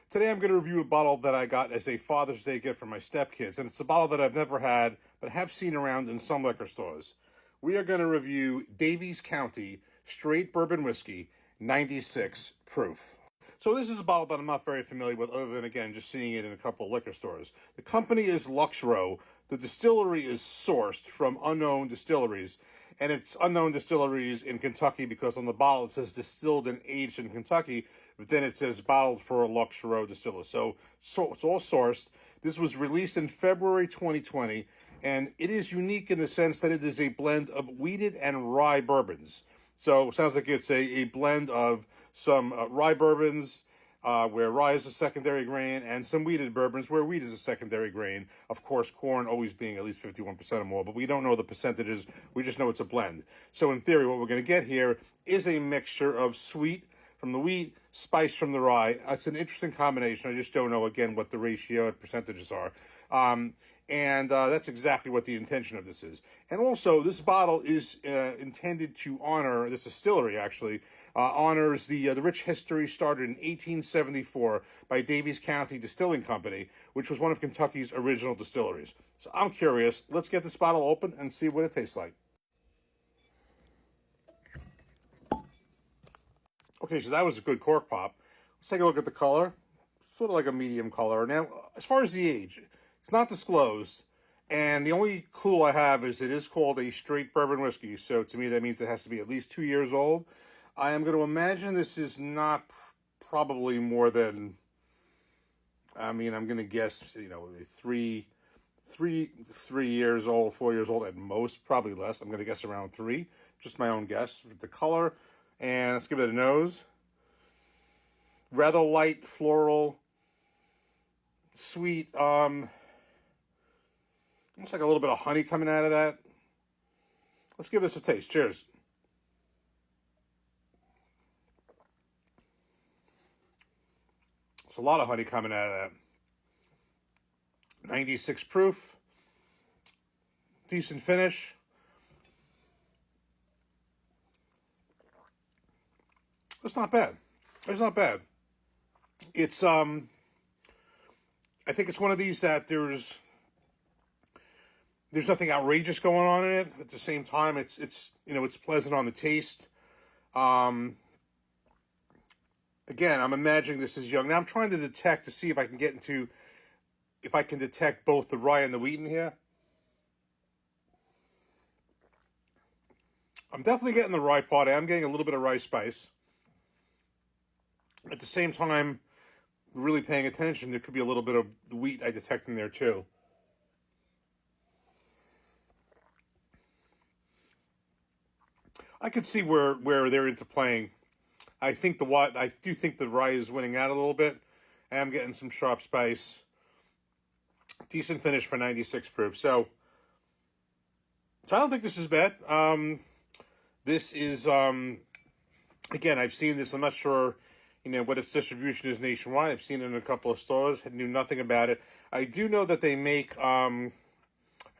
Today I'm going to review a bottle that I got as a Father's Day gift from my stepkids, and it's a bottle that I've never had, but have seen around in some liquor stores. We are going to review Daviess County Straight Bourbon Whiskey, 96 proof. So this is a bottle that I'm not very familiar with, other than, again, just seeing it in a couple of liquor stores. The company is Lux Row. The distillery is sourced from unknown distilleries, and it's unknown distilleries in Kentucky because on the bottle it says distilled and aged in Kentucky, but then it says bottled for a Lux Row distiller. So it's all sourced. This was released in February 2020, and it is unique in the sense that it is a blend of wheated and rye bourbons. So it sounds like it's a blend of some rye bourbons, where rye is a secondary grain, and some wheated bourbons where wheat is a secondary grain. Of course, corn always being at least 51% or more, but we don't know the percentages. We just know it's a blend. So in theory, what we're going to get here is a mixture of sweet from the wheat, spice from the rye. It's an interesting combination. I just don't know, again, what the ratio and percentages are. And that's exactly what the intention of this is. And also, this bottle is intended to honor, this distillery actually, honors the rich history started in 1874 by Daviess County Distilling Company, which was one of Kentucky's original distilleries. So I'm curious. Let's get this bottle open and see what it tastes like. Okay, so that was a good cork pop. Let's take a look at the color. Sort of like a medium color. Now, as far as the age, it's not disclosed, and the only clue I have is it is called a straight bourbon whiskey, so to me that means it has to be at least 2 years old. I am going to imagine this is not probably more than, I'm going to guess, 3 years old, 4 years old at most, probably less. I'm going to guess around 3, just my own guess. The color, and let's give it a nose. Rather light, floral, sweet, almost like a little bit of honey coming out of that. Let's give this a taste. Cheers. It's a lot of honey coming out of that. 96 proof. Decent finish. It's not bad. It's not bad. It's, I think it's one of these that there's nothing outrageous going on in it. At the same time, it's pleasant on the taste. Again, I'm imagining this is young. Now I'm trying to detect to see if I can detect both the rye and the wheat in here. I'm definitely getting the rye part. I'm getting a little bit of rye spice. At the same time, really paying attention, there could be a little bit of the wheat I detect in there too. I could see where they're into playing. I do think the rye is winning out a little bit. I am getting some sharp spice. Decent finish for 96 proof. So I don't think this is bad. This is, again, I've seen this. I'm not sure, what its distribution is nationwide. I've seen it in a couple of stores. I knew nothing about it. I do know that they make, I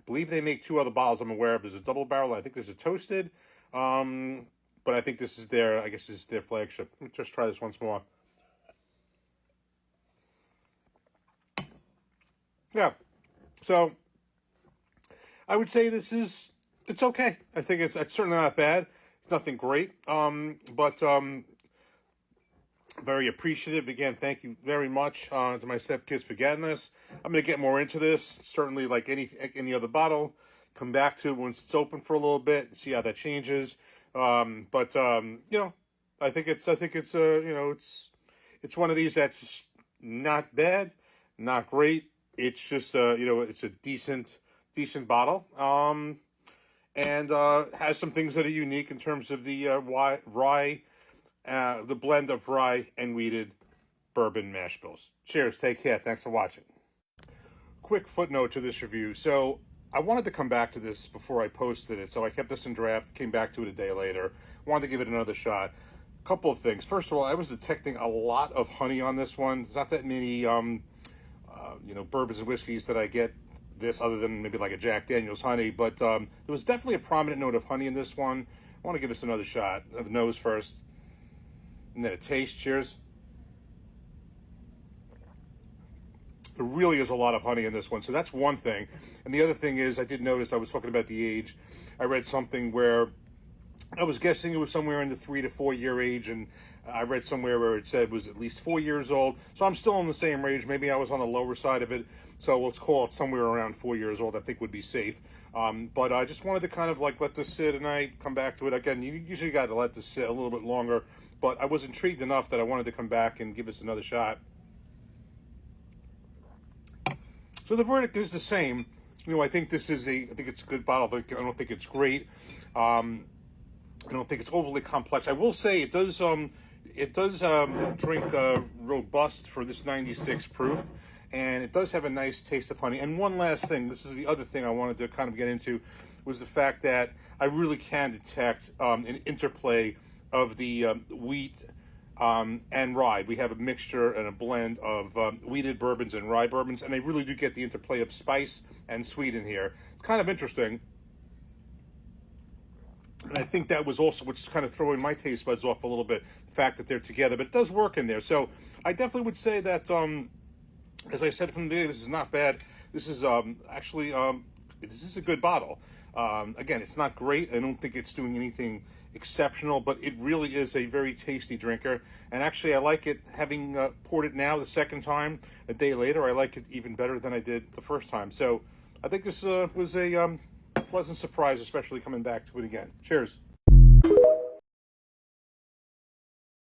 believe they make 2 other bottles I'm aware of. There's a double barrel. I think there's a toasted. But I think this is this is their flagship. Let me just try this once more. Yeah. So I would say it's okay. I think it's certainly not bad. It's nothing great. But very appreciative. Again, thank you very much to my stepkids for getting this. I'm going to get more into this. Certainly, like any other bottle, come back to it once it's open for a little bit and see how that changes. I think it's one of these that's not bad, not great. It's just it's a decent bottle. And has some things that are unique in terms of the rye. The blend of rye and wheated bourbon mash bills. Cheers. Take care. Thanks for watching. Quick footnote to this review. So I wanted to come back to this before I posted it, so I kept this in draft, came back to it a day later, wanted to give it another shot. A couple of things. First of all, I was detecting a lot of honey on this one. There's not that many, bourbons and whiskeys that I get this other than maybe like a Jack Daniel's honey, but there was definitely a prominent note of honey in this one. I want to give this another shot. The nose first. And then a taste. Cheers. There really is a lot of honey in this one, so that's one thing. And the other thing is, I did notice, I was talking about the age. I read something where I was guessing it was somewhere in the 3 to 4 year age, and I read somewhere where it said it was at least 4 years old. So I'm still in the same range. Maybe I was on the lower side of it. So let's call it somewhere around 4 years old. I think would be safe. But I just wanted to kind of like let this sit, and I come back to it again. You usually got to let this sit a little bit longer, but I was intrigued enough that I wanted to come back and give this another shot. So the verdict is the same. I think this is I think it's a good bottle. I don't think it's great. I don't think it's overly complex. I will say it does drink robust for this 96 proof, and it does have a nice taste of honey. And one last thing, this is the other thing I wanted to kind of get into, was the fact that I really can detect an interplay of the wheat and rye. We have a mixture and a blend of wheated bourbons and rye bourbons, and I really do get the interplay of spice and sweet in here. It's kind of interesting. And I think that was also what's kind of throwing my taste buds off a little bit, the fact that they're together. But it does work in there. So I definitely would say that, as I said from the beginning, this is not bad. This is actually, this is a good bottle. Again, it's not great. I don't think it's doing anything exceptional, but it really is a very tasty drinker. And actually, I like it, having poured it now the second time, a day later, I like it even better than I did the first time. So I think this was a pleasant surprise, especially coming back to it again. Cheers.